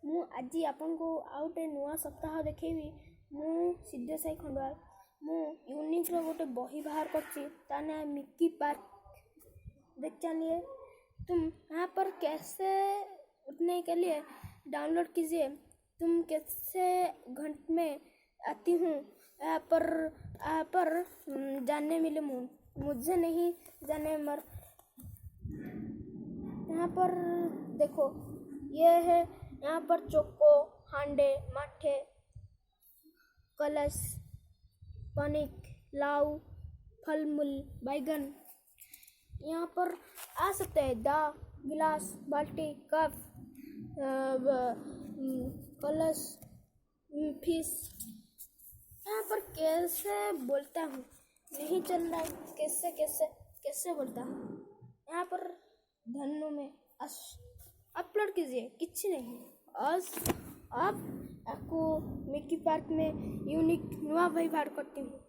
ମୁଁ ଆଜି ଆପଣଙ୍କୁ ଆଉ ଗୋଟେ ନୂଆ ସପ୍ତାହ ଦେଖେଇବି। ମୁଁ ସିଦ୍ଧ ସାଇ ଖଣ୍ଡୁଆଳ। ମୁଁ यूनिकର ଗୋଟେ ବହି बाहर करती, ता नाम मिकी पार्क। देख चलिए, तुम यहाँ पर कैसे उठने के लिए डाउनलोड कीजिए। तुम कैसे घंटे में आती हूँ यहाँ पर जानने मिले। मुझे नहीं जाने मर। यहाँ पर देखो, ये है यहाँ पर चोको, हांडे, माठे, कलश, पनिक, लाऊ, फल मूल, बैगन। यहाँ पर आ सकते हैं दा, गिलास, बाल्टी, कप, कलश, फिश। यहाँ पर कैसे बोलता हूँ, नहीं चल रहा है। कैसे बोलता हूँ। यहाँ पर धन्नो में अपलोड कीजिए, किच नहीं। अब आपको मिकी पार्क में यूनिक नुआ भाई बाहर करती हूँ।